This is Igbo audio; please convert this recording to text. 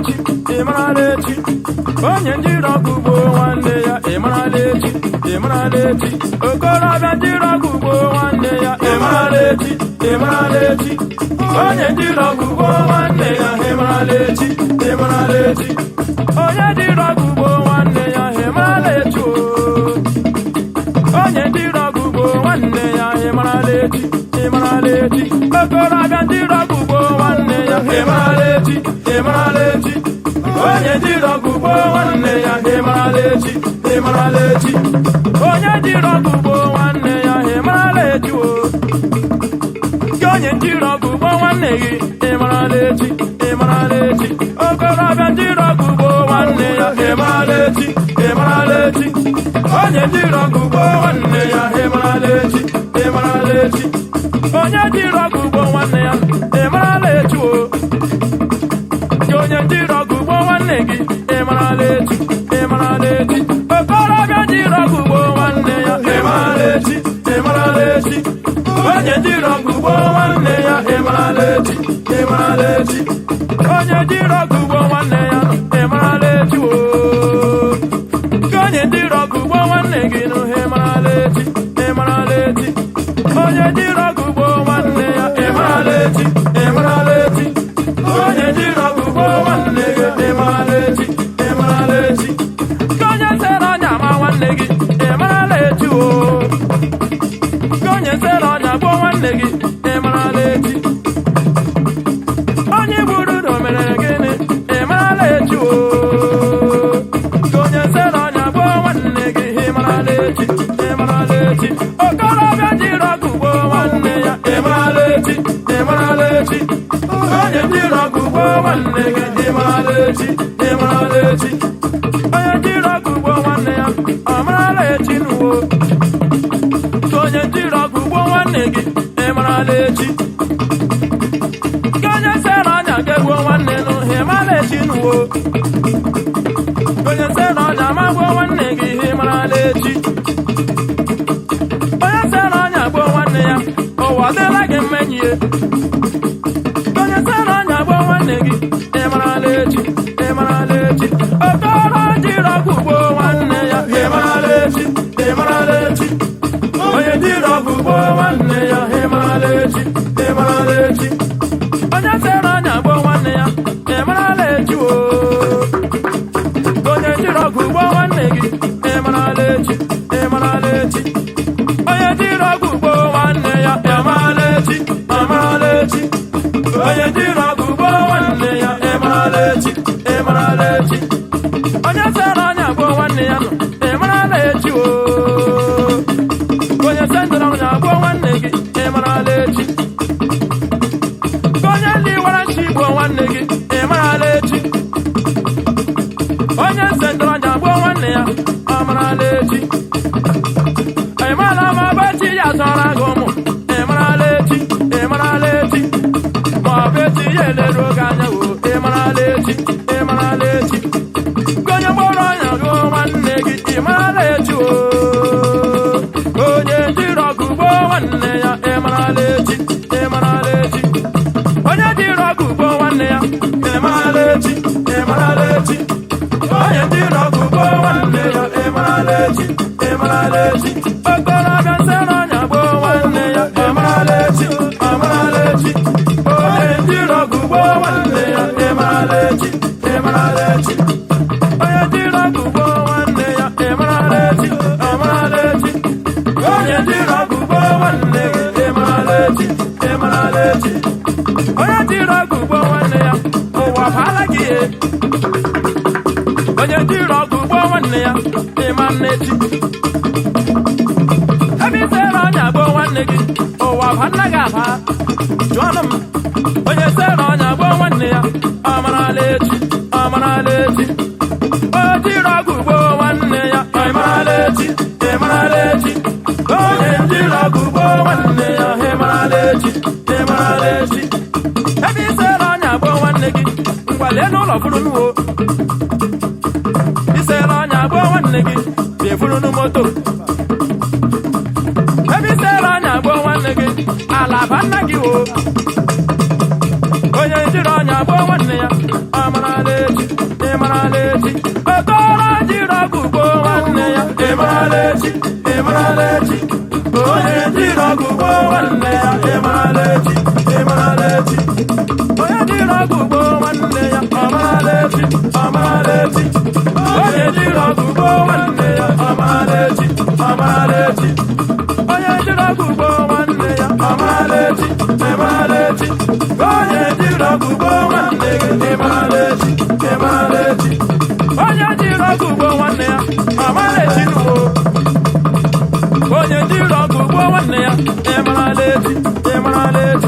Imaralechi, onye njiri ọgụ gboo nwanne ya. Imaralechi, Imaralechi, okorobịa njiri ọgụ gboo nwanne ya. Imaralechi, Imaralechi, onye njiri ọgụ gboo nwanne ya. Imaralechi, Imaralechi, onye njiri ọgụ gboo nwanne ya. Imaralechi, onye njiri ọgụ gboo nwanne ya. Imaralechi, Imaralechi, okorobịa njiri ọgụ gboo nwanne ya. Imaralechi, Imaralechi, onye jiri ọgụ gboo nwanne ya. Imaralechi, Imaralechi, onye jiri ọgụ gboo nwanne ya. Imaralechi, onye jiri ọgụ gboo nwanne gị. Imaralechi, Imaralechi, okorobịa jiri ọgụ gboo nwanne ya. Imaralechi, Imaralechi, onye jiri ọgụ gboo nwanne ya. Imaralechi, Imaralechi, onye jiri ọgụ gboo nwanne ya. Imaralechi, onye jiri ọgụ gboo nwanne gị. Imaralechi, Imaralechi, okorobịa jiri ọgụ gboo nwanne ya. Imaralechi, Imaralechi, onye jiri ọgụ gboo nwanne ya. Imaralechi, Imaralechi, onye jiri ọgụ gboo nwanne ya. Imaralechi, onye jiri ọgụ gboo nwanne gị. Imaralechi, Imaralechi, onye jiri ọgụ gboo nwanne ya. Imaralechi, Imaralechi, onye jiri ọgụ gboo nwanne gị. Imaralechi, Imaralechi, onye sere ọnya ma nwanne gị. Imaralechi, onye sere ọnya gboo nwanne gị. Imaralechi, onye gburu udo mere gịnị. Imaralechi, onye sere ọnya gboo nwanne gị. Imaralechi, Imaralechi, okorobịa jiri ọgụ gboo nwanne ya. Imaralechi, Imaralechi, onye jiri ọgụ gboo nwanne gị. Imaralechi, Imaralechi, onye jiri ọgụ gboo nwanne ya. Imaralechi, onye jiri ọgụ gboo nwanne gị. Imaralechi, onye sere ọnya ga-egbuo nwanne nụ. Imaralechi, onye sere ọnya ma gboo nwanne gị. Imaralechi, onye sere ọnya gboo nwanne ya. Ụwa dịla gị mmenyi ya. Onye sere ọnya gboo nwanne gị. Imaralechi, Imaralechi, okoro jiri ọgụ gboo nwanne ya. Imaralechi, Imaralechi, onye jiri ọgụ gboo nwanne ya. Imaralechi, Imaralechi, onye sere ọnya gboo nwanne ya. Imaralechi, onye jiri ọgụ gboo nwanne gị. Imaralechi, Imaralechi, onye jiri ọgụ gboo nwanne ya. Imaralechi, Imaralechi, onye jiri ọgụ gboo nwanne ya. Imaralechi, Imaralechi, onye sere ọnya gboo nwanne ya. Imaralechi, onye sere ọnya gboo nwanne gị. Imaralechi, onye liwara nchi gboo nwanne gị. Imaralechi, onye sere ọnya gboo nwanne ya. Imaralechi, ịmara ma bechi ya zọrọ gị ụmụ. Imaralechi, Imaralechi, ma ọ bụ echi ya elere oge anya wo. Imaralechi, Imaralechi, onye gboro ọnya gị nwanne gị. Imaralechi, onye jiri ọgụ gboo nwanne ya. Imaralechi, Imaralechi, onye jiri ọgụ gboo nwanne ya. Imaralechi, Imaralechi, onye jiri ọgụ gboo nwanne ya. Imaralechi, Imaralechi, okorobịa sere ọnya gboo nwanne ya. Imaralechi, Imaralechi, onye jiri ọgụ gboo nwanne ya. Imaralechi, Imaralechi, onye jiri ọgụ gboo nwanne ya. Imaralechi, Imaralechi, onye jiri ọgụ gboo nwanne gị. Imaralechi, Imaralechi, onye jiri ọgụ gboo nwanne ya. Ụwa baala gị ihe. Onye jiri ọgụ gboo nwanne ya. Imaralechi, ebe sere ọnya gboo nwanne gị. Ụwa baala gị aba. Jụọnụ m, onye sere ọnya gboo nwanne ya. Imaralechi, Imaralechi, o jiri ọgụ gboo nwanne ya. Imaralechi, Imaralechi, onye jiri ọgụ gboo nwanne ya. Imaralechi, Imaralechi, ebe sere ọnya gboo nwanne gị. Ngwa lee n'ụlọ furu nuwo. Isere ọnya gboo nwanne gị. Bịa furu nu moto. Ebe sere ọnya gboo nwanne gị. Ala afa nna gị o onye jiri ọnya gbuo nwanne ya amarala echi ịmarala echi okoro jiri ọgụ gbuo nwanne ya ịmarala echi ịmarala echi onye jiri ọgụ gbuo nwanne ya ịmarala echi ịmarala echi onye jiri ọgụ gbuo nwanne ya amarala echi amarala echi onye jiri ọgụ gbuo nwanne ya amarala echi amarala echi onye jiri ọgụ gbuo nwanne ya amarala echi ịmarala echi onye jiri ọgụ gbuo nwanne gị ịmarala echi ịmarala echi onye jiri ọgụ gbuo nwanne ya amarala echi n'ugbo onye jiri ọgụ gbuo nwanne ya ịmarala echi ịmarala echi